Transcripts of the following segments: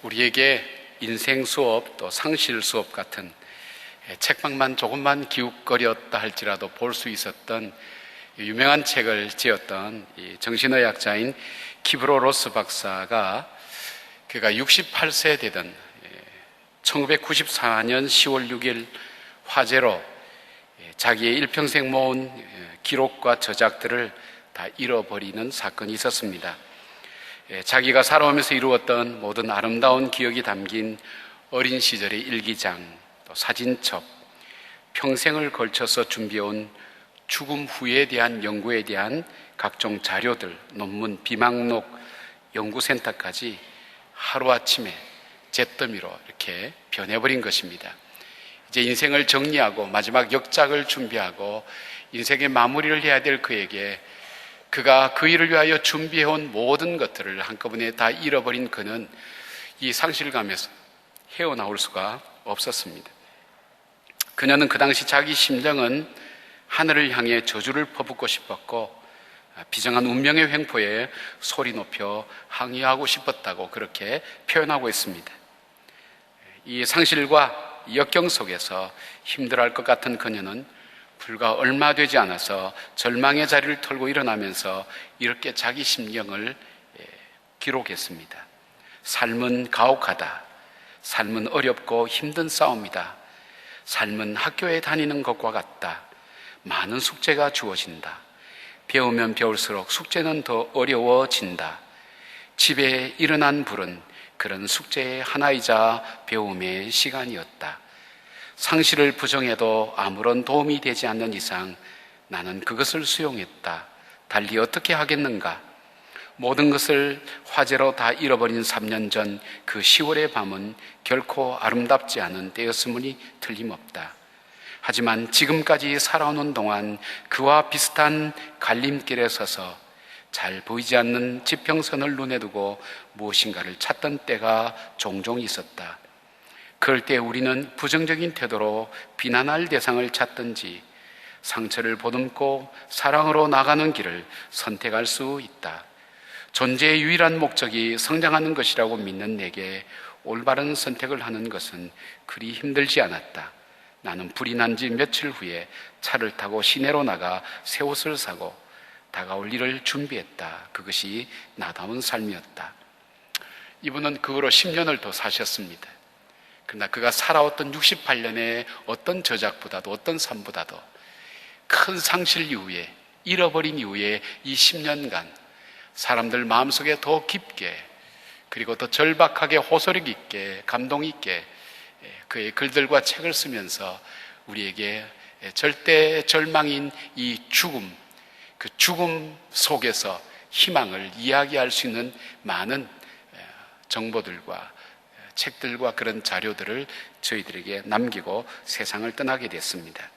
우리에게 인생 수업 또 상실 수업 같은 책방만 조금만 기웃거렸다 할지라도 볼 수 있었던 유명한 책을 지었던 정신의학자인 키브로로스 박사가 그가 68세 되던 1994년 10월 6일 화재로 자기의 일평생 모은 기록과 저작들을 다 잃어버리는 사건이 있었습니다. 자기가 살아오면서 이루었던 모든 아름다운 기억이 담긴 어린 시절의 일기장, 또 사진첩, 평생을 걸쳐서 준비해온 죽음 후에 대한 연구에 대한 각종 자료들, 논문, 비망록, 연구센터까지 하루아침에 잿더미로 이렇게 변해버린 것입니다. 이제 인생을 정리하고 마지막 역작을 준비하고 인생의 마무리를 해야 될 그에게 그가 그 일을 위하여 준비해온 모든 것들을 한꺼번에 다 잃어버린 그는 이 상실감에서 헤어나올 수가 없었습니다. 그녀는 그 당시 자기 심정은 하늘을 향해 저주를 퍼붓고 싶었고 비정한 운명의 횡포에 소리 높여 항의하고 싶었다고 그렇게 표현하고 있습니다. 이 상실과 역경 속에서 힘들어할 것 같은 그녀는 불과 얼마 되지 않아서 절망의 자리를 털고 일어나면서 이렇게 자기 심경을 기록했습니다. 삶은 가혹하다. 삶은 어렵고 힘든 싸움이다. 삶은 학교에 다니는 것과 같다. 많은 숙제가 주어진다. 배우면 배울수록 숙제는 더 어려워진다. 집에 일어난 불은 그런 숙제의 하나이자 배움의 시간이었다. 상실을 부정해도 아무런 도움이 되지 않는 이상 나는 그것을 수용했다. 달리 어떻게 하겠는가? 모든 것을 화재로 다 잃어버린 3년 전 그 10월의 밤은 결코 아름답지 않은 때였음이 틀림없다. 하지만 지금까지 살아오는 동안 그와 비슷한 갈림길에 서서 잘 보이지 않는 지평선을 눈에 두고 무엇인가를 찾던 때가 종종 있었다. 그럴 때 우리는 부정적인 태도로 비난할 대상을 찾든지 상처를 보듬고 사랑으로 나가는 길을 선택할 수 있다. 존재의 유일한 목적이 성장하는 것이라고 믿는 내게 올바른 선택을 하는 것은 그리 힘들지 않았다. 나는 불이 난 지 며칠 후에 차를 타고 시내로 나가 새 옷을 사고 다가올 일을 준비했다. 그것이 나다운 삶이었다. 이분은 그 후로 10년을 더 사셨습니다. 그러나 그가 살아왔던 68년의 어떤 저작보다도 어떤 삶보다도 큰 상실 이후에 잃어버린 이후에 이 10년간 사람들 마음속에 더 깊게 그리고 더 절박하게 호소력 있게 감동 있게 그의 글들과 책을 쓰면서 우리에게 절대 절망인 이 죽음, 그 죽음 속에서 희망을 이야기할 수 있는 많은 정보들과 책들과 그런 자료들을 저희들에게 남기고 세상을 떠나게 됐습니다.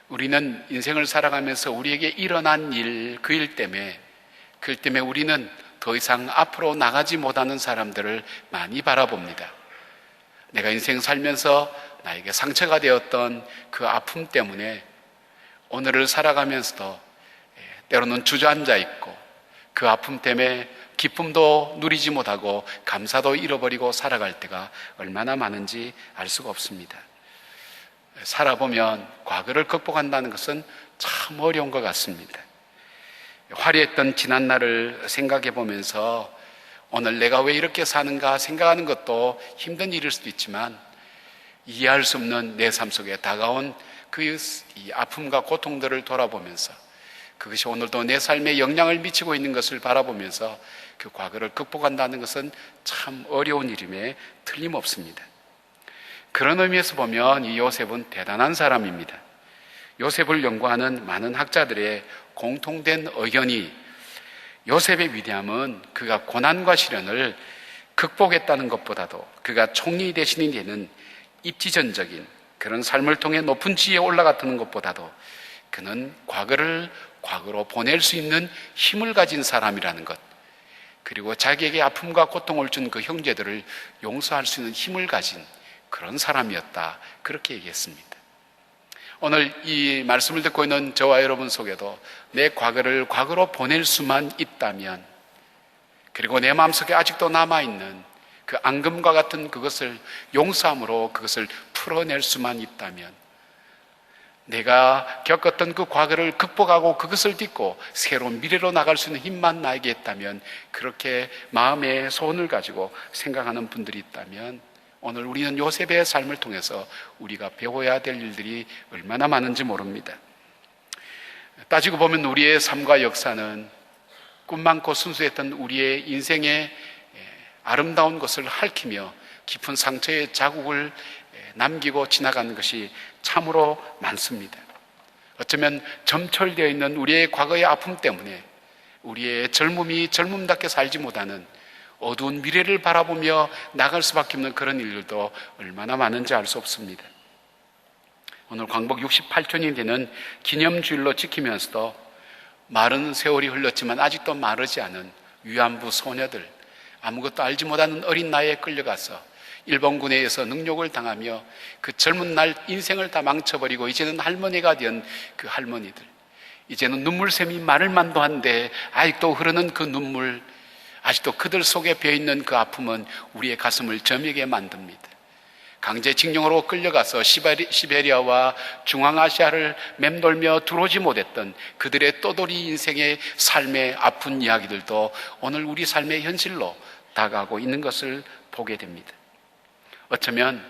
우리는 인생을 살아가면서 우리에게 일어난 일, 그 일 때문에 우리는 더 이상 앞으로 나가지 못하는 사람들을 많이 바라봅니다. 내가 인생 살면서 나에게 상처가 되었던 그 아픔 때문에 오늘을 살아가면서도 때로는 주저앉아 있고 그 아픔 때문에 기쁨도 누리지 못하고 감사도 잃어버리고 살아갈 때가 얼마나 많은지 알 수가 없습니다. 살아보면 과거를 극복한다는 것은 참 어려운 것 같습니다. 화려했던 지난날을 생각해 보면서 오늘 내가 왜 이렇게 사는가 생각하는 것도 힘든 일일 수도 있지만 이해할 수 없는 내 삶 속에 다가온 그 아픔과 고통들을 돌아보면서 그것이 오늘도 내 삶에 영향을 미치고 있는 것을 바라보면서 그 과거를 극복한다는 것은 참 어려운 일임에 틀림없습니다. 그런 의미에서 보면 이 요셉은 대단한 사람입니다. 요셉을 연구하는 많은 학자들의 공통된 의견이 요셉의 위대함은 그가 고난과 시련을 극복했다는 것보다도 그가 총리 대신이 되는 입지전적인 그런 삶을 통해 높은 지위에 올라갔다는 것보다도 그는 과거를 과거로 보낼 수 있는 힘을 가진 사람이라는 것, 그리고 자기에게 아픔과 고통을 준 그 형제들을 용서할 수 있는 힘을 가진 그런 사람이었다. 그렇게 얘기했습니다. 오늘 이 말씀을 듣고 있는 저와 여러분 속에도 내 과거를 과거로 보낼 수만 있다면, 그리고 내 마음속에 아직도 남아있는 그 앙금과 같은 그것을 용서함으로 그것을 풀어낼 수만 있다면, 내가 겪었던 그 과거를 극복하고 그것을 딛고 새로운 미래로 나갈 수 있는 힘만 나에게 있다면, 그렇게 마음의 소원을 가지고 생각하는 분들이 있다면, 오늘 우리는 요셉의 삶을 통해서 우리가 배워야 될 일들이 얼마나 많은지 모릅니다. 따지고 보면 우리의 삶과 역사는 꿈 많고 순수했던 우리의 인생의 아름다운 것을 핥히며 깊은 상처의 자국을 남기고 지나가는 것이 참으로 많습니다. 어쩌면 점철되어 있는 우리의 과거의 아픔 때문에 우리의 젊음이 젊음답게 살지 못하는 어두운 미래를 바라보며 나갈 수밖에 없는 그런 일들도 얼마나 많은지 알 수 없습니다. 오늘 광복 68주년이 되는 기념주일로 지키면서도 마른 세월이 흘렀지만 아직도 마르지 않은 위안부 소녀들, 아무것도 알지 못하는 어린 나이에 끌려가서 일본군에 의해서 능욕을 당하며 그 젊은 날 인생을 다 망쳐버리고 이제는 할머니가 된 그 할머니들, 이제는 눈물샘이 마를 만도 한데 아직도 흐르는 그 눈물, 아직도 그들 속에 배어있는 그 아픔은 우리의 가슴을 저미게 만듭니다. 강제징용으로 끌려가서 시베리아와 중앙아시아를 맴돌며 들어오지 못했던 그들의 떠돌이 인생의 삶의 아픈 이야기들도 오늘 우리 삶의 현실로 다가가고 있는 것을 보게 됩니다. 어쩌면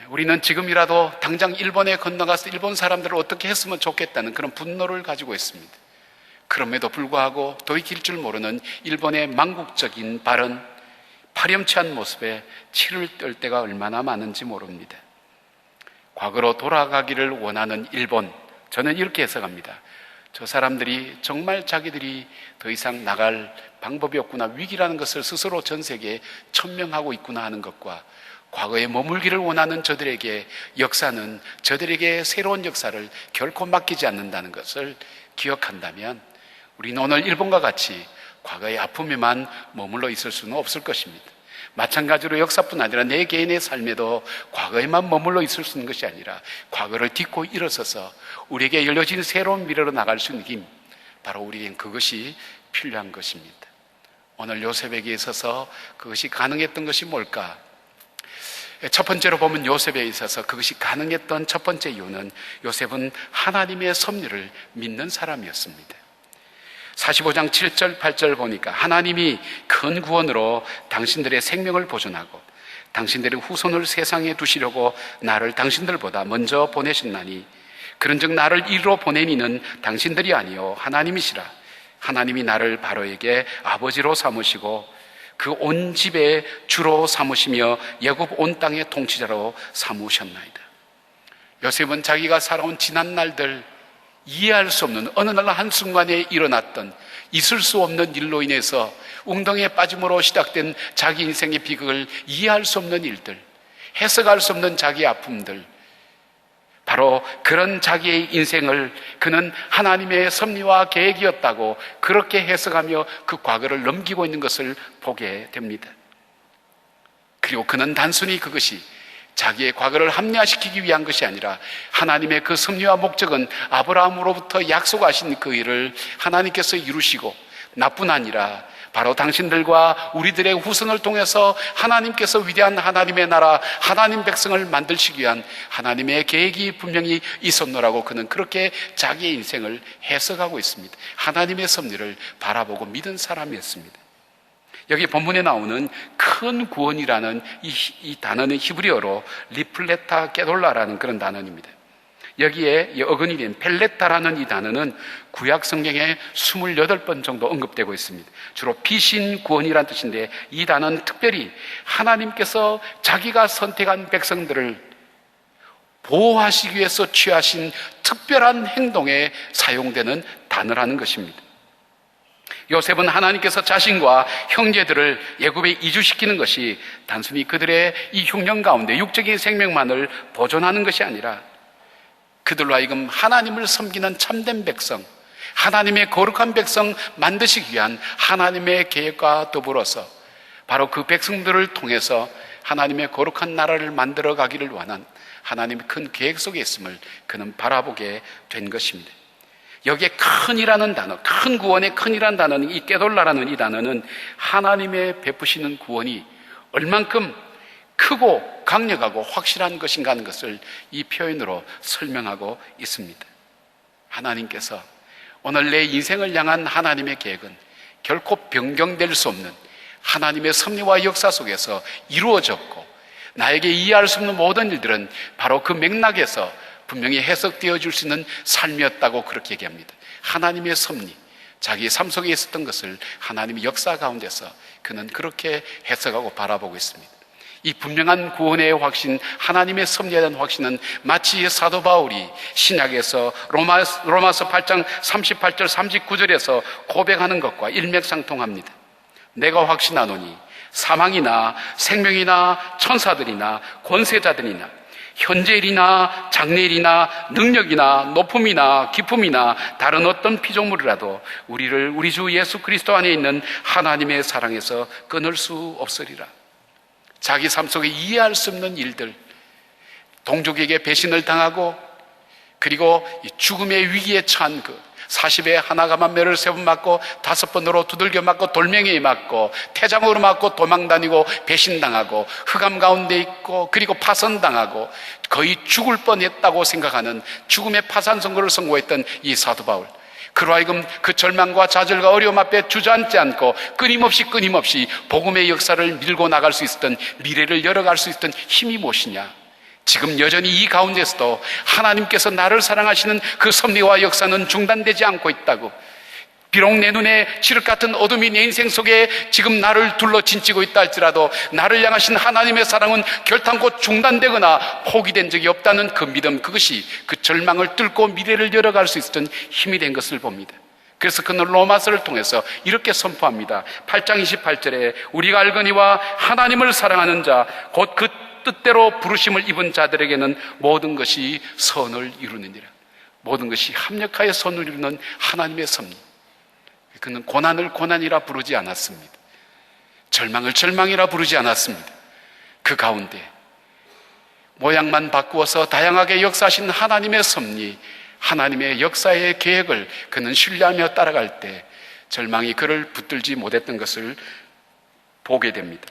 우리는 지금이라도 당장 일본에 건너가서 일본 사람들을 어떻게 했으면 좋겠다는 그런 분노를 가지고 있습니다. 그럼에도 불구하고 돌이킬 줄 모르는 일본의 망국적인 발언, 파렴치한 모습에 치를 떨 때가 얼마나 많은지 모릅니다. 과거로 돌아가기를 원하는 일본, 저는 이렇게 해석합니다. 저 사람들이 정말 자기들이 더 이상 나갈 방법이 없구나, 위기라는 것을 스스로 전 세계에 천명하고 있구나 하는 것과, 과거에 머물기를 원하는 저들에게 역사는 저들에게 새로운 역사를 결코 맡기지 않는다는 것을 기억한다면, 우리는 오늘 일본과 같이 과거의 아픔에만 머물러 있을 수는 없을 것입니다. 마찬가지로 역사뿐 아니라 내 개인의 삶에도 과거에만 머물러 있을 수 있는 것이 아니라 과거를 딛고 일어서서 우리에게 열려진 새로운 미래로 나갈 수 있는 힘, 바로 우리에겐 그것이 필요한 것입니다. 오늘 요셉에게 있어서 그것이 가능했던 것이 뭘까? 첫 번째로 보면 요셉에 있어서 그것이 가능했던 첫 번째 이유는 요셉은 하나님의 섭리를 믿는 사람이었습니다. 45장 7절 8절 보니까 하나님이 큰 구원으로 당신들의 생명을 보존하고 당신들의 후손을 세상에 두시려고 나를 당신들보다 먼저 보내셨나니, 그런즉 나를 이리로 보낸 이는 당신들이 아니요 하나님이시라. 하나님이 나를 바로에게 아버지로 삼으시고 그 온 집의 주로 삼으시며 애굽 온 땅의 통치자로 삼으셨나이다. 요셉은 자기가 살아온 지난 날들, 이해할 수 없는 어느 날 한순간에 일어났던 있을 수 없는 일로 인해서 웅덩이에 빠짐으로 시작된 자기 인생의 비극을 이해할 수 없는 일들, 해석할 수 없는 자기의 아픔들, 바로 그런 자기의 인생을 그는 하나님의 섭리와 계획이었다고 그렇게 해석하며 그 과거를 넘기고 있는 것을 보게 됩니다. 그리고 그는 단순히 그것이 자기의 과거를 합리화시키기 위한 것이 아니라 하나님의 그 섭리와 목적은 아브라함으로부터 약속하신 그 일을 하나님께서 이루시고, 나뿐 아니라 바로 당신들과 우리들의 후손을 통해서 하나님께서 위대한 하나님의 나라, 하나님 백성을 만들시기 위한 하나님의 계획이 분명히 있었노라고 그는 그렇게 자기의 인생을 해석하고 있습니다. 하나님의 섭리를 바라보고 믿은 사람이었습니다. 여기 본문에 나오는 큰 구원이라는 이 단어는 히브리어로 리플레타 게돌라라는 그런 단어입니다. 여기에 어근이 된 펠레타라는 이 단어는 구약 성경에 28번 정도 언급되고 있습니다. 주로 피신 구원이라는 뜻인데, 이 단어는 특별히 하나님께서 자기가 선택한 백성들을 보호하시기 위해서 취하신 특별한 행동에 사용되는 단어라는 것입니다. 요셉은 하나님께서 자신과 형제들을 애굽에 이주시키는 것이 단순히 그들의 이 흉년 가운데 육적인 생명만을 보존하는 것이 아니라 그들로 하여금 하나님을 섬기는 참된 백성, 하나님의 거룩한 백성 만드시기 위한 하나님의 계획과 더불어서 바로 그 백성들을 통해서 하나님의 거룩한 나라를 만들어 가기를 원한 하나님의 큰 계획 속에 있음을 그는 바라보게 된 것입니다. 여기에 큰이라는 단어, 큰 구원의 큰이라는 단어는, 이 깨돌라라는 이 단어는 하나님의 베푸시는 구원이 얼만큼 크고 강력하고 확실한 것인가 하는 것을 이 표현으로 설명하고 있습니다. 하나님께서 오늘 내 인생을 향한 하나님의 계획은 결코 변경될 수 없는 하나님의 섭리와 역사 속에서 이루어졌고, 나에게 이해할 수 없는 모든 일들은 바로 그 맥락에서 분명히 해석되어 줄 수 있는 삶이었다고 그렇게 얘기합니다. 하나님의 섭리, 자기의 삶 속에 있었던 것을 하나님의 역사 가운데서 그는 그렇게 해석하고 바라보고 있습니다. 이 분명한 구원의 확신, 하나님의 섭리에 대한 확신은 마치 사도 바울이 신약에서 로마서 8장 38절 39절에서 고백하는 것과 일맥상통합니다. 내가 확신하노니 사망이나 생명이나 천사들이나 권세자들이나 현재일이나 장래일이나 능력이나 높음이나 기품이나 다른 어떤 피조물이라도 우리를 우리 주 예수 그리스도 안에 있는 하나님의 사랑에서 끊을 수 없으리라. 자기 삶 속에 이해할 수 없는 일들, 동족에게 배신을 당하고, 그리고 죽음의 위기에 처한 그 40에 하나가만 매를 3번 맞고 5번으로 두들겨 맞고 돌멩이에 맞고 태장으로 맞고 도망다니고 배신당하고 흑암 가운데 있고, 그리고 파선당하고 거의 죽을 뻔했다고 생각하는 죽음의 파산 선고를 선고했던 이 사도 바울, 그로 하여금 그 절망과 좌절과 어려움 앞에 주저앉지 않고 끊임없이 복음의 역사를 밀고 나갈 수 있었던, 미래를 열어갈 수 있었던 힘이 무엇이냐? 지금 여전히 이 가운데서도 하나님께서 나를 사랑하시는 그 섭리와 역사는 중단되지 않고 있다고. 비록 내 눈에 칠흑 같은 어둠이 내 인생 속에 지금 나를 둘러 진치고 있다 할지라도 나를 향하신 하나님의 사랑은 결탄코 중단되거나 포기된 적이 없다는 그 믿음, 그것이 그 절망을 뚫고 미래를 열어갈 수 있었던 힘이 된 것을 봅니다. 그래서 그는 로마서를 통해서 이렇게 선포합니다. 8장 28절에 우리가 알거니와 하나님을 사랑하는 자 곧 그 뜻대로 부르심을 입은 자들에게는 모든 것이 선을 이루느니라. 모든 것이 합력하여 선을 이루는 하나님의 섭리. 그는 고난을 고난이라 부르지 않았습니다. 절망을 절망이라 부르지 않았습니다. 그 가운데 모양만 바꾸어서 다양하게 역사하신 하나님의 섭리, 하나님의 역사의 계획을 그는 신뢰하며 따라갈 때 절망이 그를 붙들지 못했던 것을 보게 됩니다.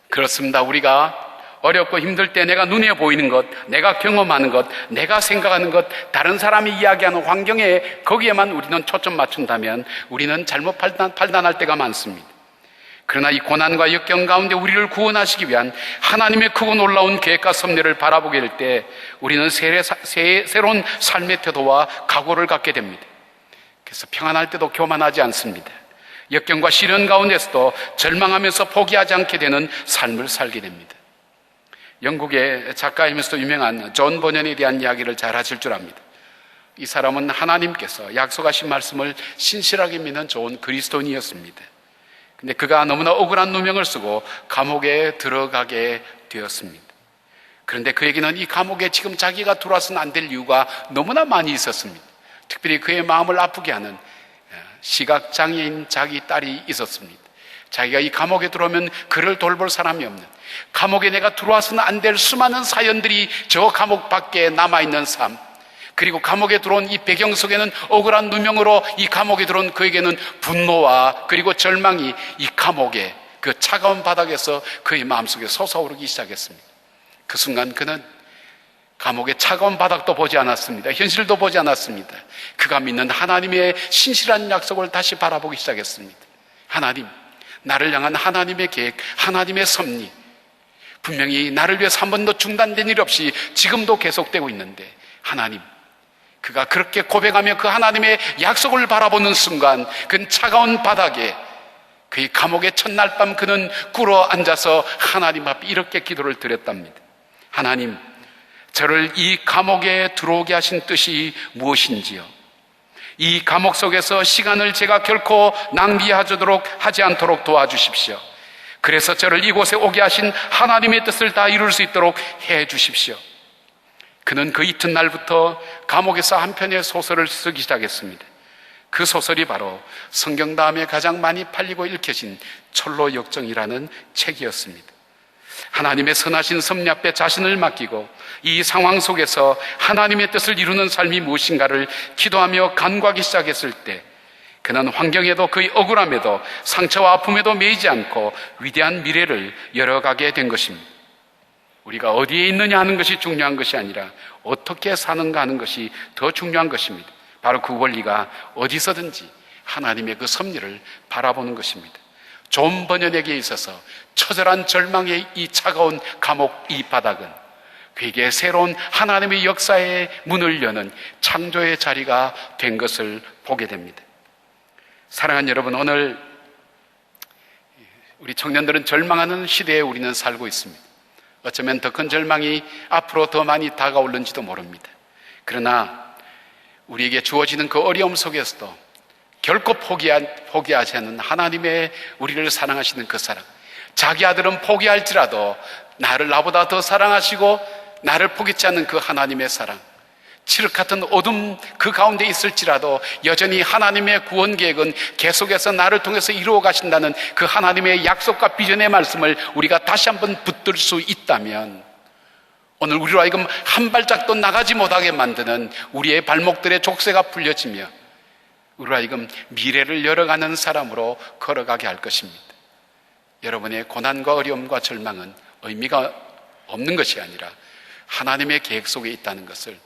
그렇습니다. 우리가 어렵고 힘들 때 내가 눈에 보이는 것, 내가 경험하는 것, 내가 생각하는 것, 다른 사람이 이야기하는 환경에 거기에만 우리는 초점 맞춘다면 우리는 잘못 판단할 때가 많습니다. 그러나 이 고난과 역경 가운데 우리를 구원하시기 위한 하나님의 크고 놀라운 계획과 섭리를 바라보게 될 때 우리는 새로운 삶의 태도와 각오를 갖게 됩니다. 그래서 평안할 때도 교만하지 않습니다. 역경과 시련 가운데서도 절망하면서 포기하지 않게 되는 삶을 살게 됩니다. 영국의 작가이면서도 유명한 존 버년에 대한 이야기를 잘 하실 줄 압니다. 이 사람은 하나님께서 약속하신 말씀을 신실하게 믿는 좋은 그리스도인이었습니다. 근데 그가 너무나 억울한 누명을 쓰고 감옥에 들어가게 되었습니다. 그런데 그에게는 이 감옥에 지금 자기가 들어와서는 안 될 이유가 너무나 많이 있었습니다. 특별히 그의 마음을 아프게 하는 시각장애인 자기 딸이 있었습니다. 자기가 이 감옥에 들어오면 그를 돌볼 사람이 없는, 감옥에 내가 들어와서는 안 될 수많은 사연들이 저 감옥 밖에 남아있는 삶, 그리고 감옥에 들어온 이 배경 속에는 억울한 누명으로 이 감옥에 들어온 그에게는 분노와 그리고 절망이 이 감옥의 그 차가운 바닥에서 그의 마음속에 솟아오르기 시작했습니다. 그 순간 그는 감옥의 차가운 바닥도 보지 않았습니다. 현실도 보지 않았습니다. 그가 믿는 하나님의 신실한 약속을 다시 바라보기 시작했습니다. 하나님, 나를 향한 하나님의 계획, 하나님의 섭리, 분명히 나를 위해서 한 번도 중단된 일 없이 지금도 계속되고 있는데, 하나님, 그가 그렇게 고백하며 그 하나님의 약속을 바라보는 순간 그는 차가운 바닥에, 그의 감옥의 첫날 밤 그는 꿇어 앉아서 하나님 앞에 이렇게 기도를 드렸답니다. 하나님, 저를 이 감옥에 들어오게 하신 뜻이 무엇인지요? 이 감옥 속에서 시간을 제가 결코 낭비하지 않도록 도와주십시오. 그래서 저를 이곳에 오게 하신 하나님의 뜻을 다 이룰 수 있도록 해 주십시오. 그는 그 이튿날부터 감옥에서 한 편의 소설을 쓰기 시작했습니다. 그 소설이 바로 성경 다음에 가장 많이 팔리고 읽혀진 철로 역정이라는 책이었습니다. 하나님의 선하신 섭리 앞에 자신을 맡기고 이 상황 속에서 하나님의 뜻을 이루는 삶이 무엇인가를 기도하며 간구하기 시작했을 때 그는 환경에도 그의 억울함에도 상처와 아픔에도 매이지 않고 위대한 미래를 열어가게 된 것입니다. 우리가 어디에 있느냐 하는 것이 중요한 것이 아니라 어떻게 사는가 하는 것이 더 중요한 것입니다. 바로 그 원리가 어디서든지 하나님의 그 섭리를 바라보는 것입니다. 존 버년에게 있어서 처절한 절망의 이 차가운 감옥 이 바닥은 그에게 새로운 하나님의 역사의 문을 여는 창조의 자리가 된 것을 보게 됩니다. 사랑하는 여러분, 오늘 우리 청년들은 절망하는 시대에 우리는 살고 있습니다. 어쩌면 더 큰 절망이 앞으로 더 많이 다가올는지도 모릅니다. 그러나 우리에게 주어지는 그 어려움 속에서도 결코 포기하지 않는 하나님의 우리를 사랑하시는 그 사랑, 자기 아들은 포기할지라도 나보다 더 사랑하시고 나를 포기치 않는 그 하나님의 사랑, 칠흑 같은 어둠 그 가운데 있을지라도 여전히 하나님의 구원 계획은 계속해서 나를 통해서 이루어 가신다는 그 하나님의 약속과 비전의 말씀을 우리가 다시 한번 붙들 수 있다면, 오늘 우리로 하여금 한 발짝도 나가지 못하게 만드는 우리의 발목들의 족쇄가 풀려지며 우리로 하여금 미래를 열어가는 사람으로 걸어가게 할 것입니다. 여러분의 고난과 어려움과 절망은 의미가 없는 것이 아니라 하나님의 계획 속에 있다는 것을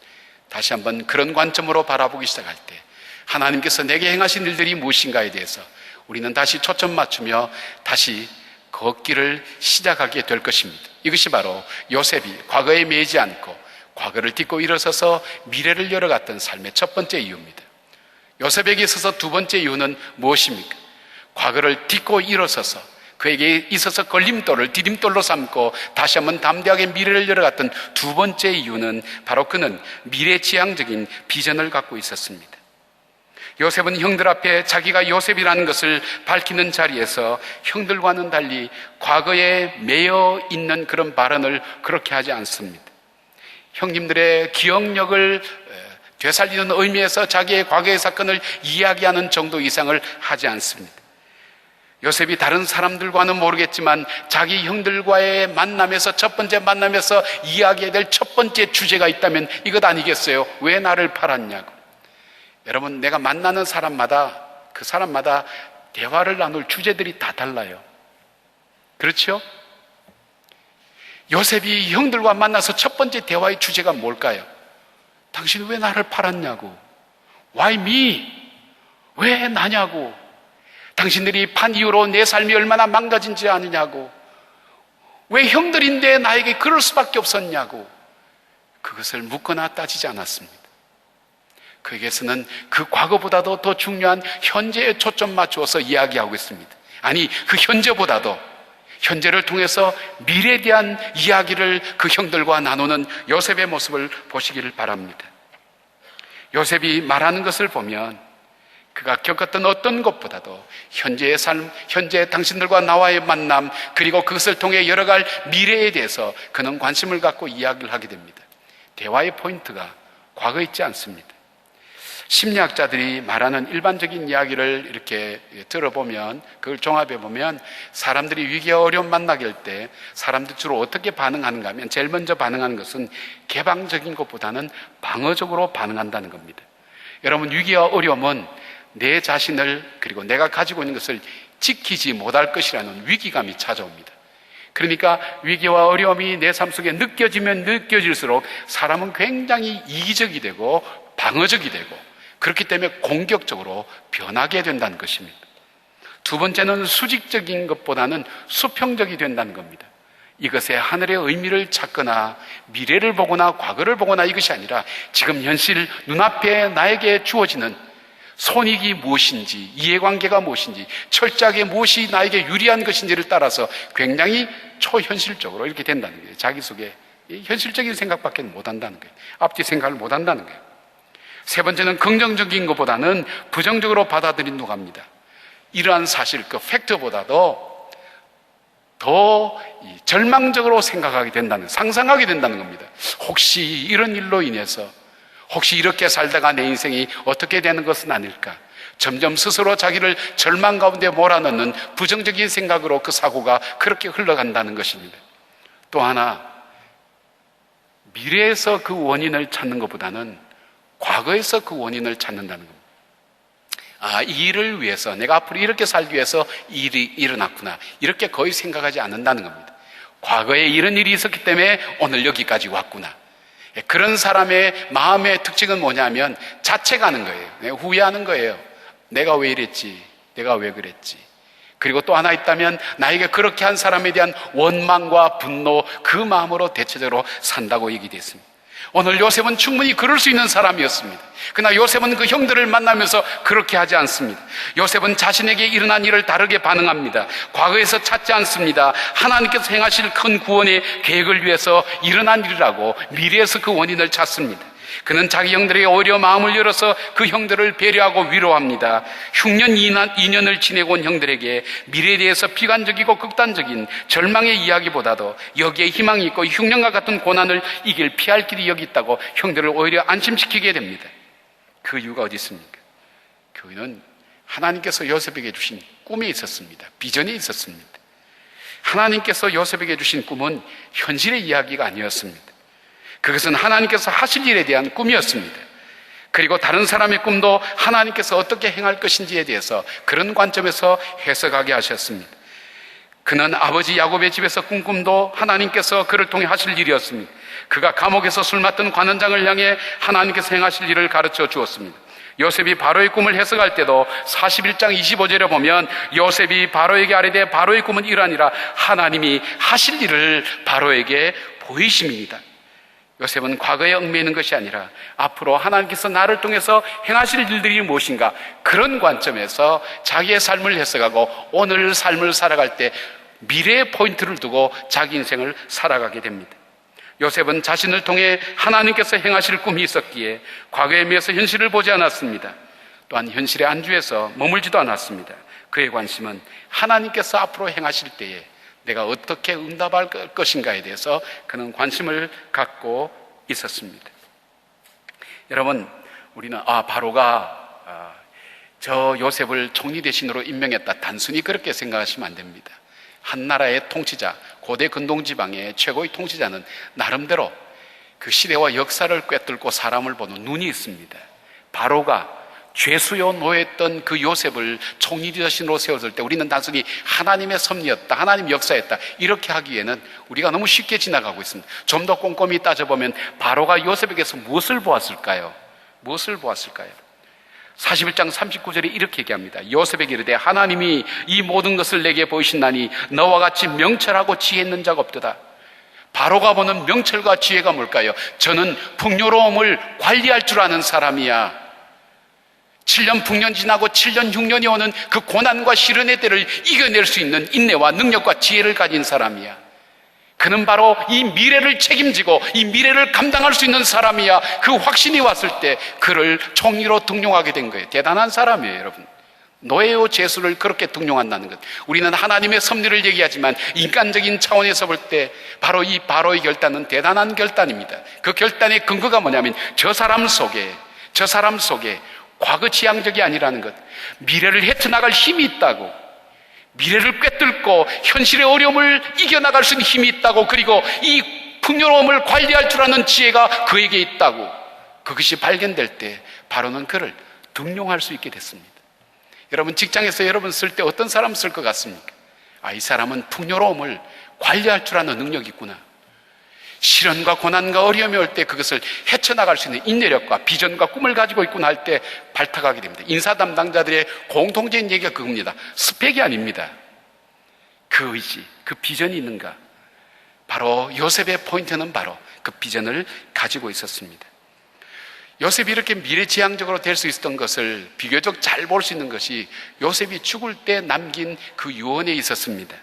다시 한번 그런 관점으로 바라보기 시작할 때 하나님께서 내게 행하신 일들이 무엇인가에 대해서 우리는 다시 초점 맞추며 다시 걷기를 시작하게 될 것입니다. 이것이 바로 요셉이 과거에 매이지 않고 과거를 딛고 일어서서 미래를 열어갔던 삶의 첫 번째 이유입니다. 요셉에게 있어서 두 번째 이유는 무엇입니까? 과거를 딛고 일어서서 그에게 있어서 걸림돌을 디딤돌로 삼고 다시 한번 담대하게 미래를 열어갔던 두 번째 이유는 바로 그는 미래지향적인 비전을 갖고 있었습니다. 요셉은 형들 앞에 자기가 요셉이라는 것을 밝히는 자리에서 형들과는 달리 과거에 매여 있는 그런 발언을 그렇게 하지 않습니다. 형님들의 기억력을 되살리는 의미에서 자기의 과거의 사건을 이야기하는 정도 이상을 하지 않습니다. 요셉이 다른 사람들과는 모르겠지만 자기 형들과의 만남에서, 첫 번째 만남에서 이야기해야 될 첫 번째 주제가 있다면 이것 아니겠어요? 왜 나를 팔았냐고. 여러분, 내가 만나는 사람마다 그 사람마다 대화를 나눌 주제들이 다 달라요. 그렇죠? 요셉이 형들과 만나서 첫 번째 대화의 주제가 뭘까요? 당신 왜 나를 팔았냐고. Why me? 왜 나냐고. 당신들이 판 이후로 내 삶이 얼마나 망가진지 아느냐고. 왜 형들인데 나에게 그럴 수밖에 없었냐고. 그것을 묻거나 따지지 않았습니다. 그에게서는 그 과거보다도 더 중요한 현재에 초점 맞추어서 이야기하고 있습니다. 아니, 그 현재보다도 현재를 통해서 미래에 대한 이야기를 그 형들과 나누는 요셉의 모습을 보시기를 바랍니다. 요셉이 말하는 것을 보면 그가 겪었던 어떤 것보다도 현재의 삶, 현재 당신들과 나와의 만남, 그리고 그것을 통해 열어갈 미래에 대해서 그는 관심을 갖고 이야기를 하게 됩니다. 대화의 포인트가 과거에 있지 않습니다. 심리학자들이 말하는 일반적인 이야기를 이렇게 들어보면, 그걸 종합해보면 사람들이 위기와 어려움 만나게 할 때 사람들이 주로 어떻게 반응하는가 하면 제일 먼저 반응하는 것은 개방적인 것보다는 방어적으로 반응한다는 겁니다. 여러분, 위기와 어려움은 내 자신을, 그리고 내가 가지고 있는 것을 지키지 못할 것이라는 위기감이 찾아옵니다. 그러니까 위기와 어려움이 내 삶 속에 느껴지면 느껴질수록 사람은 굉장히 이기적이 되고 방어적이 되고, 그렇기 때문에 공격적으로 변하게 된다는 것입니다. 두 번째는 수직적인 것보다는 수평적이 된다는 겁니다. 이것에 하늘의 의미를 찾거나 미래를 보거나 과거를 보거나 이것이 아니라 지금 현실 눈앞에 나에게 주어지는 손익이 무엇인지, 이해관계가 무엇인지, 철저하게 무엇이 나에게 유리한 것인지를 따라서 굉장히 초현실적으로 이렇게 된다는 거예요. 자기 속에 현실적인 생각밖에 못한다는 거예요. 앞뒤 생각을 못한다는 거예요. 세 번째는 긍정적인 것보다는 부정적으로 받아들인다고 합니다. 이러한 사실, 그 팩트보다도 더 절망적으로 생각하게 된다는, 상상하게 된다는 겁니다. 혹시 이런 일로 인해서, 혹시 이렇게 살다가 내 인생이 어떻게 되는 것은 아닐까. 점점 스스로 자기를 절망 가운데 몰아넣는 부정적인 생각으로 그 사고가 그렇게 흘러간다는 것입니다. 또 하나, 미래에서 그 원인을 찾는 것보다는 과거에서 그 원인을 찾는다는 겁니다. 이 일을 위해서, 내가 앞으로 이렇게 살기 위해서 이 일이 일어났구나, 이렇게 거의 생각하지 않는다는 겁니다. 과거에 이런 일이 있었기 때문에 오늘 여기까지 왔구나. 그런 사람의 마음의 특징은 뭐냐면 자책하는 거예요. 후회하는 거예요. 내가 왜 이랬지? 내가 왜 그랬지? 그리고 또 하나 있다면 나에게 그렇게 한 사람에 대한 원망과 분노, 그 마음으로 대체적으로 산다고 얘기되어 있습니다. 오늘 요셉은 충분히 그럴 수 있는 사람이었습니다. 그러나 요셉은 그 형들을 만나면서 그렇게 하지 않습니다. 요셉은 자신에게 일어난 일을 다르게 반응합니다. 과거에서 찾지 않습니다. 하나님께서 행하실 큰 구원의 계획을 위해서 일어난 일이라고 미래에서 그 원인을 찾습니다. 그는 자기 형들에게 오히려 마음을 열어서 그 형들을 배려하고 위로합니다. 흉년 2년을 지내고 온 형들에게 미래에 대해서 비관적이고 극단적인 절망의 이야기보다도 여기에 희망이 있고 흉년과 같은 고난을 피할 길이 여기 있다고 형들을 오히려 안심시키게 됩니다. 그 이유가 어디 있습니까? 그는 하나님께서 요셉에게 주신 꿈이 있었습니다. 비전이 있었습니다. 하나님께서 요셉에게 주신 꿈은 현실의 이야기가 아니었습니다. 그것은 하나님께서 하실 일에 대한 꿈이었습니다. 그리고 다른 사람의 꿈도 하나님께서 어떻게 행할 것인지에 대해서 그런 관점에서 해석하게 하셨습니다. 그는 아버지 야곱의 집에서 꾼 꿈도 하나님께서 그를 통해 하실 일이었습니다. 그가 감옥에서 술 맡던 관원장을 향해 하나님께서 행하실 일을 가르쳐 주었습니다. 요셉이 바로의 꿈을 해석할 때도 41장 25절에 보면 요셉이 바로에게 아뢰되 바로의 꿈은 이러하니라, 하나님이 하실 일을 바로에게 보이심입니다. 요셉은 과거에 얽매이는 것이 아니라 앞으로 하나님께서 나를 통해서 행하실 일들이 무엇인가, 그런 관점에서 자기의 삶을 해석하고 오늘 삶을 살아갈 때 미래의 포인트를 두고 자기 인생을 살아가게 됩니다. 요셉은 자신을 통해 하나님께서 행하실 꿈이 있었기에 과거에 비해서 현실을 보지 않았습니다. 또한 현실에 안주해서 머물지도 않았습니다. 그의 관심은 하나님께서 앞으로 행하실 때에 내가 어떻게 응답할 것인가에 대해서 그는 관심을 갖고 있었습니다. 여러분, 우리는 바로가 저 요셉을 총리 대신으로 임명했다, 단순히 그렇게 생각하시면 안 됩니다. 한 나라의 통치자, 고대 근동지방의 최고의 통치자는 나름대로 그 시대와 역사를 꿰뚫고 사람을 보는 눈이 있습니다. 바로가 죄수요 노였던 그 요셉을 총리 대신으로 세웠을 때 우리는 단순히 하나님의 섭리였다, 하나님의 역사였다, 이렇게 하기에는 우리가 너무 쉽게 지나가고 있습니다. 좀 더 꼼꼼히 따져보면 바로가 요셉에게서 무엇을 보았을까요? 무엇을 보았을까요? 41장 39절에 이렇게 얘기합니다. 요셉에게 이르되 하나님이 이 모든 것을 내게 보이신다니 너와 같이 명철하고 지혜 있는 자가 없도다. 바로가 보는 명철과 지혜가 뭘까요? 저는 풍요로움을 관리할 줄 아는 사람이야. 7년 풍년 지나고 7년 6년이 오는 그 고난과 시련의 때를 이겨낼 수 있는 인내와 능력과 지혜를 가진 사람이야. 그는 바로 이 미래를 책임지고 이 미래를 감당할 수 있는 사람이야. 그 확신이 왔을 때 그를 총리로 등용하게 된 거예요. 대단한 사람이에요, 여러분. 노예요 제수를 그렇게 등용한다는 것. 우리는 하나님의 섭리를 얘기하지만 인간적인 차원에서 볼 때 바로 이 바로의 결단은 대단한 결단입니다. 그 결단의 근거가 뭐냐면 저 사람 속에 과거 지향적이 아니라는 것, 미래를 헤쳐나갈 힘이 있다고, 미래를 꿰뚫고 현실의 어려움을 이겨나갈 수 있는 힘이 있다고, 그리고 이 풍요로움을 관리할 줄 아는 지혜가 그에게 있다고, 그것이 발견될 때 바로는 그를 등용할 수 있게 됐습니다. 여러분, 직장에서 여러분 쓸 때 어떤 사람 쓸 것 같습니까? 이 사람은 풍요로움을 관리할 줄 아는 능력이 있구나. 시련과 고난과 어려움이 올 때 그것을 헤쳐나갈 수 있는 인내력과 비전과 꿈을 가지고 있구나 할 때 발탁하게 됩니다. 인사 담당자들의 공통적인 얘기가 그겁니다. 스펙이 아닙니다. 그 의지, 그 비전이 있는가. 바로 요셉의 포인트는 바로 그 비전을 가지고 있었습니다. 요셉이 이렇게 미래지향적으로 될 수 있었던 것을 비교적 잘 볼 수 있는 것이 요셉이 죽을 때 남긴 그 유언에 있었습니다.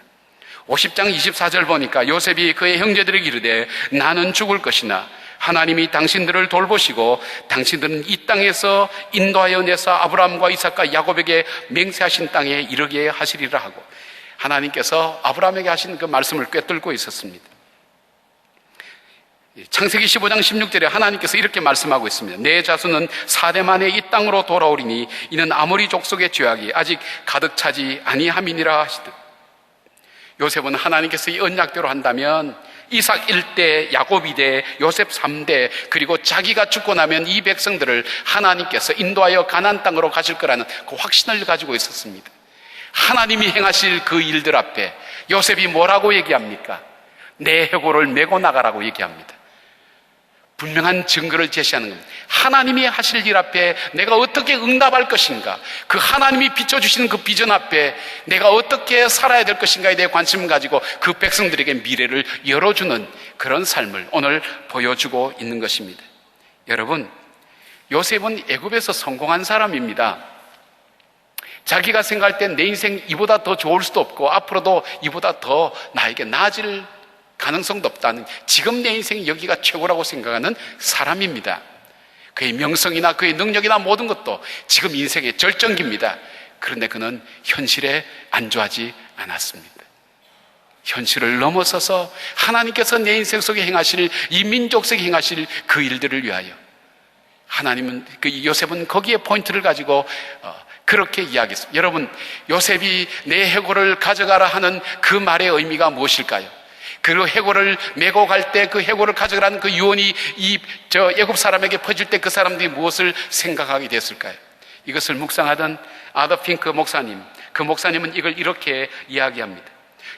50장 24절 보니까 요셉이 그의 형제들에게 이르되 나는 죽을 것이나 하나님이 당신들을 돌보시고 당신들은 이 땅에서 인도하여 내서 아브라함과 이삭과 야곱에게 맹세하신 땅에 이르게 하시리라 하고, 하나님께서 아브라함에게 하신 그 말씀을 꿰뚫고 있었습니다. 창세기 15장 16절에 하나님께서 이렇게 말씀하고 있습니다. 내 자손은 4대 만에 이 땅으로 돌아오리니 이는 아모리 족속의 죄악이 아직 가득 차지 아니함이니라 하시듯. 요셉은 하나님께서 이 언약대로 한다면 이삭 1대, 야곱 2대, 요셉 3대, 그리고 자기가 죽고 나면 이 백성들을 하나님께서 인도하여 가나안 땅으로 가실 거라는 그 확신을 가지고 있었습니다. 하나님이 행하실 그 일들 앞에 요셉이 뭐라고 얘기합니까? 내 해골을 메고 나가라고 얘기합니다. 분명한 증거를 제시하는 겁니다. 하나님이 하실 일 앞에 내가 어떻게 응답할 것인가, 그 하나님이 비춰주시는 그 비전 앞에 내가 어떻게 살아야 될 것인가에 대해 관심을 가지고 그 백성들에게 미래를 열어주는 그런 삶을 오늘 보여주고 있는 것입니다. 여러분, 요셉은 애굽에서 성공한 사람입니다. 자기가 생각할 땐 내 인생 이보다 더 좋을 수도 없고 앞으로도 이보다 더 나에게 나아질 가능성도 없다는, 지금 내 인생이 여기가 최고라고 생각하는 사람입니다. 그의 명성이나 그의 능력이나 모든 것도 지금 인생의 절정기입니다. 그런데 그는 현실에 안주하지 않았습니다. 현실을 넘어서서 하나님께서 내 인생 속에 행하실, 이 민족 속에 행하실 그 일들을 위하여 하나님은, 그 요셉은 거기에 포인트를 가지고 그렇게 이야기했습니다. 여러분, 요셉이 내 해골을 가져가라 하는 그 말의 의미가 무엇일까요? 그 해골을 메고 갈 때 그 해골을 가져가라는 그 유언이 애굽 사람에게 퍼질 때 그 사람들이 무엇을 생각하게 됐을까요? 이것을 묵상하던 아더 핑크 목사님, 그 목사님은 이걸 이렇게 이야기합니다.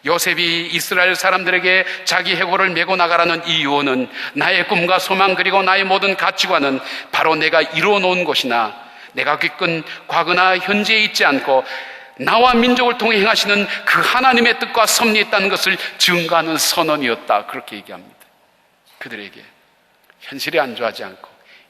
요셉이 이스라엘 사람들에게 자기 해골을 메고 나가라는 이 유언은 나의 꿈과 소망 그리고 나의 모든 가치관은 바로 내가 이루어 놓은 것이나 내가 겪은 과거나 현재에 있지 않고 나와 민족을 통해 행하시는 그 하나님의 뜻과 섭리에 있다는 것을 증거하는 선언이었다. 그렇게 얘기합니다. 그들에게 현실에 안주하지 않고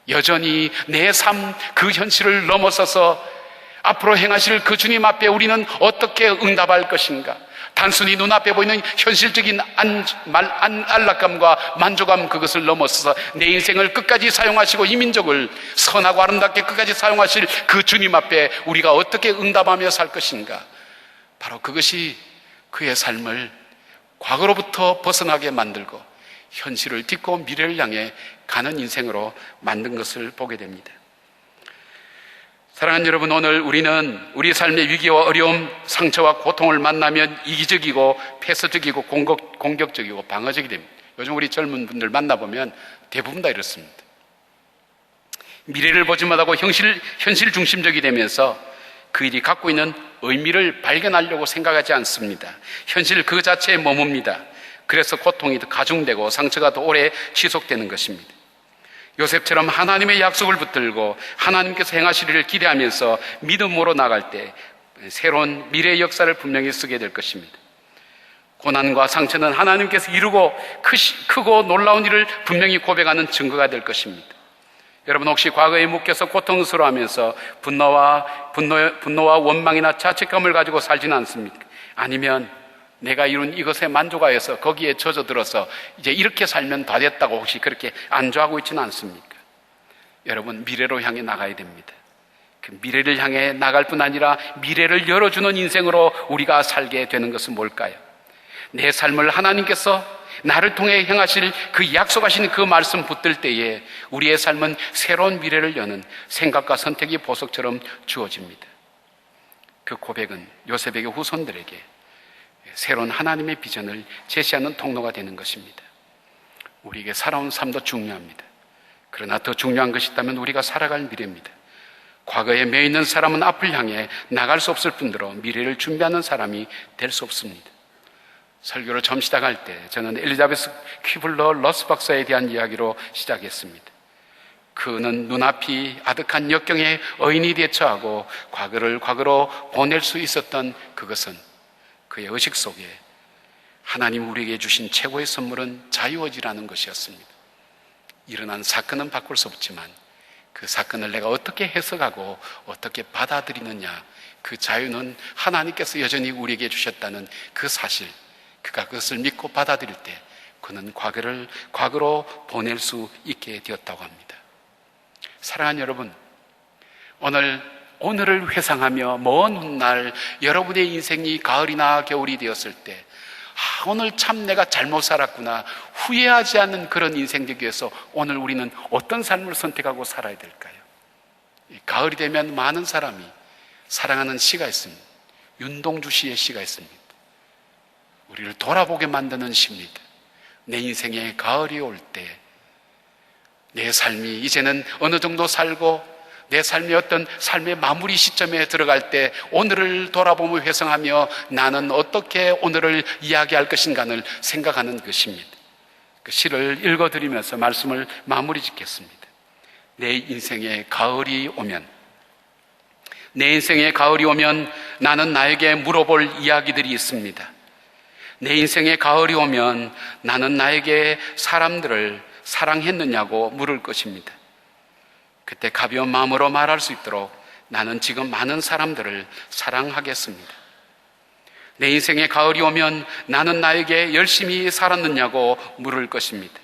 여전히 내 삶 그 현실을 넘어서서 앞으로 행하실 그 주님 앞에 우리는 어떻게 응답할 것인가, 단순히 눈앞에 보이는 현실적인 안락감과 만족감, 그것을 넘어서서 내 인생을 끝까지 사용하시고 이 민족을 선하고 아름답게 끝까지 사용하실 그 주님 앞에 우리가 어떻게 응답하며 살 것인가, 바로 그것이 그의 삶을 과거로부터 벗어나게 만들고 현실을 딛고 미래를 향해 가는 인생으로 만든 것을 보게 됩니다. 사랑하는 여러분, 오늘 우리는 우리 삶의 위기와 어려움, 상처와 고통을 만나면 이기적이고 폐쇄적이고 공격적이고 방어적이 됩니다. 요즘 우리 젊은 분들 만나보면 대부분 다 이렇습니다. 미래를 보지 못하고 현실 중심적이 되면서 그 일이 갖고 있는 의미를 발견하려고 생각하지 않습니다. 현실 그 자체에 머뭅니다. 그래서 고통이 더 가중되고 상처가 더 오래 지속되는 것입니다. 요셉처럼 하나님의 약속을 붙들고 하나님께서 행하실 일을 기대하면서 믿음으로 나갈 때 새로운 미래의 역사를 분명히 쓰게 될 것입니다. 고난과 상처는 하나님께서 이루고 크고 놀라운 일을 분명히 고백하는 증거가 될 것입니다. 여러분, 혹시 과거에 묶여서 고통스러워하면서 분노와 원망이나 자책감을 가지고 살지는 않습니까? 아니면 내가 이룬 이것에 만족하여서 거기에 젖어들어서 이제 이렇게 살면 다 됐다고 혹시 그렇게 안주하고 있지는 않습니까? 여러분, 미래로 향해 나가야 됩니다. 그 미래를 향해 나갈 뿐 아니라 미래를 열어주는 인생으로 우리가 살게 되는 것은 뭘까요? 내 삶을 하나님께서 나를 통해 행하실 그 약속하신 그 말씀 붙들 때에 우리의 삶은 새로운 미래를 여는 생각과 선택이 보석처럼 주어집니다. 그 고백은 요셉에게 후손들에게 새로운 하나님의 비전을 제시하는 통로가 되는 것입니다. 우리에게 살아온 삶도 중요합니다. 그러나 더 중요한 것이 있다면 우리가 살아갈 미래입니다. 과거에 매이는 사람은 앞을 향해 나갈 수 없을 뿐더러 미래를 준비하는 사람이 될 수 없습니다. 설교를 처음 시작할 때 저는 엘리자베스 퀴블러 러스 박사에 대한 이야기로 시작했습니다. 그는 눈앞이 아득한 역경에 의인이 대처하고 과거를 과거로 보낼 수 있었던 그것은 그의 의식 속에 하나님 우리에게 주신 최고의 선물은 자유의지라는 것이었습니다. 일어난 사건은 바꿀 수 없지만 그 사건을 내가 어떻게 해석하고 어떻게 받아들이느냐, 그 자유는 하나님께서 여전히 우리에게 주셨다는 그 사실, 그가 그것을 믿고 받아들일 때 그는 과거를 과거로 보낼 수 있게 되었다고 합니다. 사랑하는 여러분, 오늘을 회상하며 먼 훗날 여러분의 인생이 가을이나 겨울이 되었을 때 오늘 참 내가 잘못 살았구나 후회하지 않는 그런 인생 되기 위해서 오늘 우리는 어떤 삶을 선택하고 살아야 될까요? 가을이 되면 많은 사람이 사랑하는 시가 있습니다. 윤동주 씨의 시가 있습니다. 우리를 돌아보게 만드는 시입니다. 내 인생에 가을이 올 때 내 삶이 이제는 어느 정도 살고 내 삶의 어떤 삶의 마무리 시점에 들어갈 때 오늘을 돌아보며 회상하며 나는 어떻게 오늘을 이야기할 것인가를 생각하는 것입니다. 그 시를 읽어드리면서 말씀을 마무리 짓겠습니다. 내 인생에 가을이 오면, 내 인생에 가을이 오면 나는 나에게 물어볼 이야기들이 있습니다. 내 인생에 가을이 오면 나는 나에게 사람들을 사랑했느냐고 물을 것입니다. 그때 가벼운 마음으로 말할 수 있도록 나는 지금 많은 사람들을 사랑하겠습니다. 내 인생에 가을이 오면 나는 나에게 열심히 살았느냐고 물을 것입니다.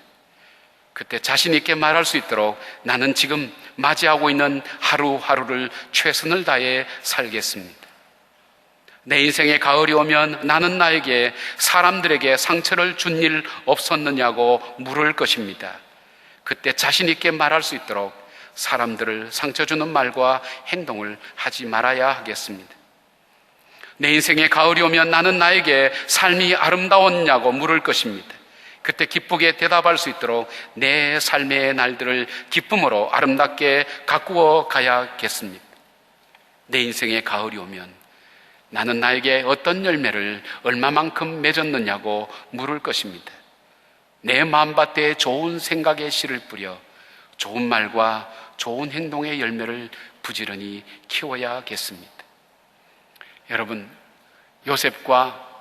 그때 자신 있게 말할 수 있도록 나는 지금 맞이하고 있는 하루하루를 최선을 다해 살겠습니다. 내 인생에 가을이 오면 나는 나에게 사람들에게 상처를 준 일 없었느냐고 물을 것입니다. 그때 자신 있게 말할 수 있도록 사람들을 상처 주는 말과 행동을 하지 말아야 하겠습니다. 내 인생에 가을이 오면 나는 나에게 삶이 아름다웠냐고 물을 것입니다. 그때 기쁘게 대답할 수 있도록 내 삶의 날들을 기쁨으로 아름답게 가꾸어 가야겠습니다. 내 인생에 가을이 오면 나는 나에게 어떤 열매를 얼마만큼 맺었느냐고 물을 것입니다. 내 마음밭에 좋은 생각의 씨를 뿌려 좋은 말과 좋은 행동의 열매를 부지런히 키워야겠습니다. 여러분, 요셉과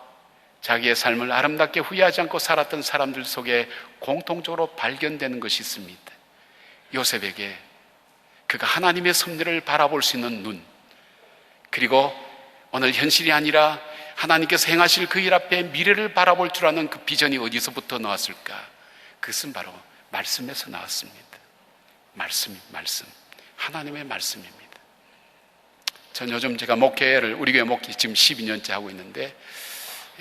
자기의 삶을 아름답게 후회하지 않고 살았던 사람들 속에 공통적으로 발견되는 것이 있습니다. 요셉에게 그가 하나님의 섭리를 바라볼 수 있는 눈, 그리고 오늘 현실이 아니라 하나님께서 행하실 그 일 앞에 미래를 바라볼 줄 아는 그 비전이 어디서부터 나왔을까? 그것은 바로 말씀에서 나왔습니다. 말씀. 하나님의 말씀입니다. 전 요즘 제가 목회를 우리 교회 목회 지금 12년째 하고 있는데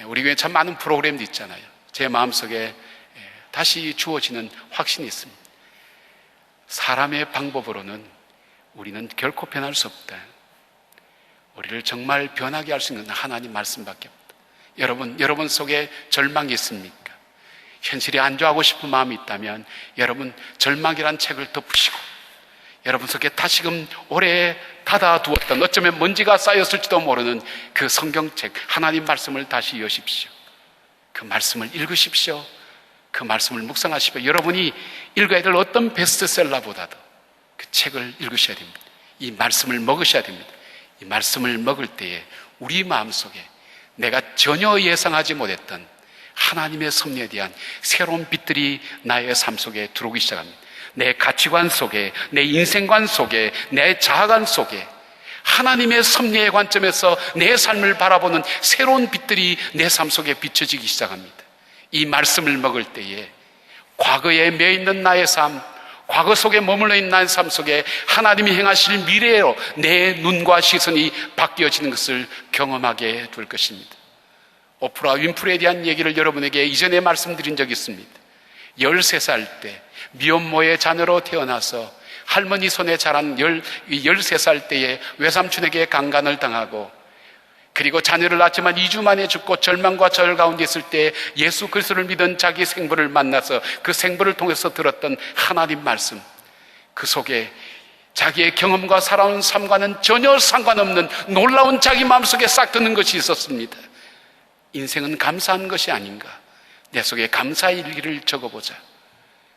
우리 교회 참 많은 프로그램도 있잖아요. 제 마음속에 다시 주어지는 확신이 있습니다. 사람의 방법으로는 우리는 결코 변할 수 없다. 우리를 정말 변하게 할 수 있는 하나님 말씀밖에 없다. 여러분 속에 절망이 있습니까? 현실이 안주하고 싶은 마음이 있다면 여러분 절망이란 책을 덮으시고 여러분 속에 다시금 오래 닫아두었던 어쩌면 먼지가 쌓였을지도 모르는 그 성경책 하나님 말씀을 다시 여십시오. 그 말씀을 읽으십시오. 그 말씀을 묵상하십시오. 여러분이 읽어야 될 어떤 베스트셀러보다도 그 책을 읽으셔야 됩니다. 이 말씀을 먹으셔야 됩니다. 이 말씀을 먹을 때에 우리 마음속에 내가 전혀 예상하지 못했던 하나님의 섭리에 대한 새로운 빛들이 나의 삶 속에 들어오기 시작합니다. 내 가치관 속에, 내 인생관 속에, 내 자아관 속에 하나님의 섭리의 관점에서 내 삶을 바라보는 새로운 빛들이 내 삶 속에 비춰지기 시작합니다. 이 말씀을 먹을 때에 과거에 매있는 나의 삶, 과거 속에 머물러 있는 나의 삶 속에 하나님이 행하실 미래로 내 눈과 시선이 바뀌어지는 것을 경험하게 될 것입니다. 오프라 윈프리에 대한 얘기를 여러분에게 이전에 말씀드린 적이 있습니다. 13살 때 미혼모의 자녀로 태어나서 할머니 손에 자란 13살 때에 외삼촌에게 강간을 당하고 그리고 자녀를 낳지만 2주 만에 죽고 절망과 저혈 가운데 있을 때 예수 그리스도를 믿은 자기 생부를 만나서 그 생부를 통해서 들었던 하나님 말씀, 그 속에 자기의 경험과 살아온 삶과는 전혀 상관없는 놀라운 자기 마음속에 싹 드는 것이 있었습니다. 인생은 감사한 것이 아닌가? 내 속에 감사의 일기를 적어보자.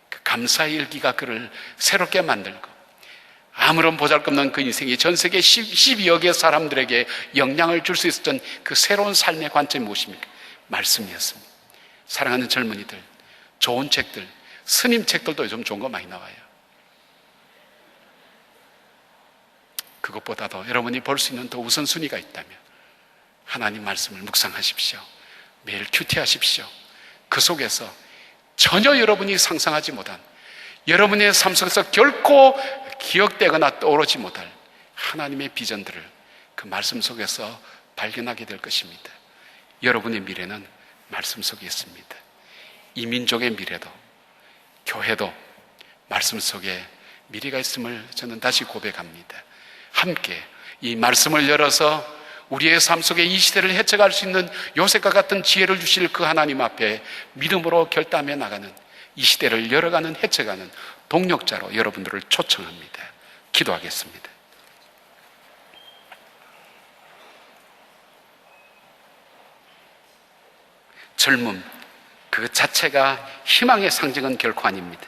그 감사의 일기가 그를 새롭게 만들고 아무런 보잘것없는 그 인생이 전 세계 12여 개 사람들에게 영향을 줄 수 있었던 그 새로운 삶의 관점이 무엇입니까? 말씀이었습니다. 사랑하는 젊은이들, 좋은 책들, 스님 책들도 요즘 좋은 거 많이 나와요. 그것보다도 여러분이 볼 수 있는 더 우선순위가 있다면 하나님 말씀을 묵상하십시오. 매일 큐티하십시오. 그 속에서 전혀 여러분이 상상하지 못한 여러분의 삶 속에서 결코 기억되거나 떠오르지 못할 하나님의 비전들을 그 말씀 속에서 발견하게 될 것입니다. 여러분의 미래는 말씀 속에 있습니다. 이 민족의 미래도 교회도 말씀 속에 미래가 있음을 저는 다시 고백합니다. 함께 이 말씀을 열어서 우리의 삶 속에 이 시대를 헤쳐갈 수 있는 요셉과 같은 지혜를 주실 그 하나님 앞에 믿음으로 결단해 나가는, 이 시대를 열어가는, 헤쳐가는 동력자로 여러분들을 초청합니다. 기도하겠습니다. 젊음 그 자체가 희망의 상징은 결코 아닙니다.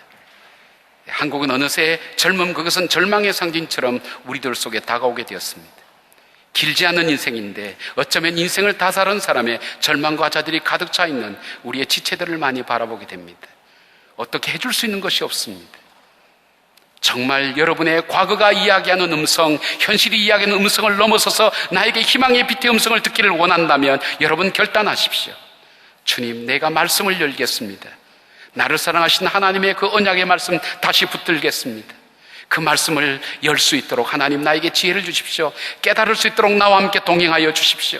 한국은 어느새 젊음, 그것은 절망의 상징처럼 우리들 속에 다가오게 되었습니다. 길지 않은 인생인데 어쩌면 인생을 다 살은 사람의 절망과 좌절이 가득 차 있는 우리의 지체들을 많이 바라보게 됩니다. 어떻게 해줄 수 있는 것이 없습니다. 정말 여러분의 과거가 이야기하는 음성, 현실이 이야기하는 음성을 넘어서서 나에게 희망의 빛의 음성을 듣기를 원한다면 여러분 결단하십시오. 주님, 내가 말씀을 열겠습니다. 나를 사랑하신 하나님의 그 언약의 말씀 다시 붙들겠습니다. 그 말씀을 열 수 있도록 하나님 나에게 지혜를 주십시오. 깨달을 수 있도록 나와 함께 동행하여 주십시오.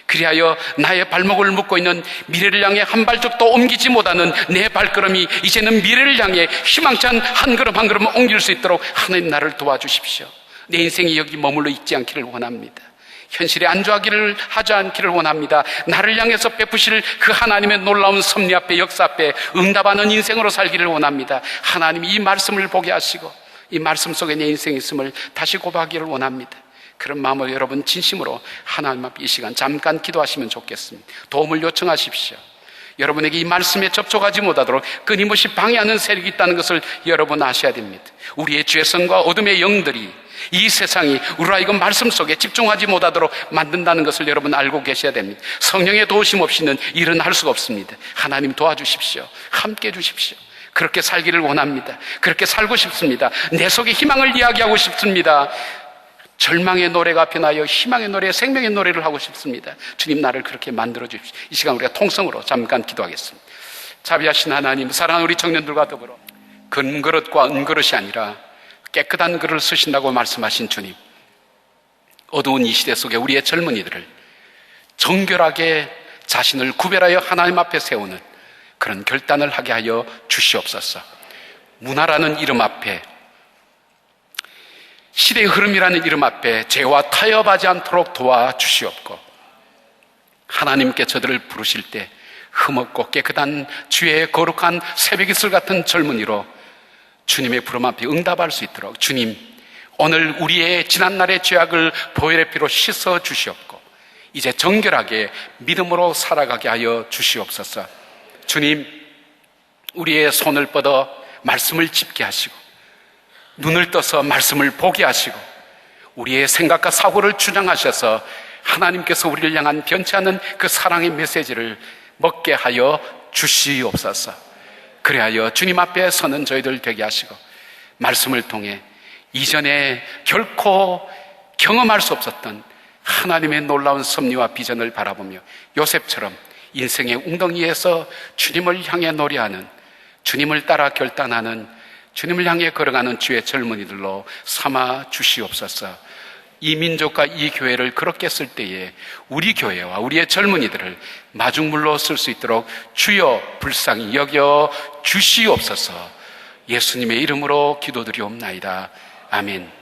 그리하여 나의 발목을 묶고 있는 미래를 향해 한 발짝도 옮기지 못하는 내 발걸음이 이제는 미래를 향해 희망찬 한 걸음 한 걸음 옮길 수 있도록 하나님 나를 도와주십시오. 내 인생이 여기 머물러 있지 않기를 원합니다. 현실에 안주하기를 하지 않기를 원합니다. 나를 향해서 베푸실 그 하나님의 놀라운 섭리 앞에, 역사 앞에 응답하는 인생으로 살기를 원합니다. 하나님이 이 말씀을 보게 하시고 이 말씀 속에 내 인생이 있음을 다시 고백하기를 원합니다. 그런 마음으로 여러분 진심으로 하나님 앞에 이 시간 잠깐 기도하시면 좋겠습니다. 도움을 요청하십시오. 여러분에게 이 말씀에 접촉하지 못하도록 끊임없이 방해하는 세력이 있다는 것을 여러분 아셔야 됩니다. 우리의 죄성과 어둠의 영들이 이 세상이 우리로 하여금 말씀 속에 집중하지 못하도록 만든다는 것을 여러분 알고 계셔야 됩니다. 성령의 도우심 없이는 일은 할 수가 없습니다. 하나님 도와주십시오. 함께 해주십시오. 그렇게 살기를 원합니다. 그렇게 살고 싶습니다. 내 속에 희망을 이야기하고 싶습니다. 절망의 노래가 변하여 희망의 노래, 생명의 노래를 하고 싶습니다. 주님, 나를 그렇게 만들어 주십시오. 이 시간 우리가 통성으로 잠깐 기도하겠습니다. 자비하신 하나님, 사랑하는 우리 청년들과 더불어 금그릇과 은그릇이 아니라 깨끗한 글을 쓰신다고 말씀하신 주님, 어두운 이 시대 속에 우리의 젊은이들을 정결하게 자신을 구별하여 하나님 앞에 세우는 그런 결단을 하게 하여 주시옵소서. 문화라는 이름 앞에, 시대의 흐름이라는 이름 앞에 죄와 타협하지 않도록 도와주시옵고, 하나님께 저들을 부르실 때 흠없고 깨끗한 주의 거룩한 새벽 이슬 같은 젊은이로 주님의 부름 앞에 응답할 수 있도록 주님, 오늘 우리의 지난날의 죄악을 보혈의 피로 씻어 주시옵고 이제 정결하게 믿음으로 살아가게 하여 주시옵소서. 주님, 우리의 손을 뻗어 말씀을 짚게 하시고 눈을 떠서 말씀을 보게 하시고 우리의 생각과 사고를 주장하셔서 하나님께서 우리를 향한 변치 않은 그 사랑의 메시지를 먹게 하여 주시옵소서. 그리하여 주님 앞에 서는 저희들 되게 하시고 말씀을 통해 이전에 결코 경험할 수 없었던 하나님의 놀라운 섭리와 비전을 바라보며 요셉처럼 인생의 웅덩이에서 주님을 향해 노래하는, 주님을 따라 결단하는, 주님을 향해 걸어가는 주의 젊은이들로 삼아 주시옵소서. 이 민족과 이 교회를 그렇게 쓸 때에 우리 교회와 우리의 젊은이들을 마중물로 쓸 수 있도록 주여 불쌍히 여겨 주시옵소서. 예수님의 이름으로 기도드리옵나이다. 아멘.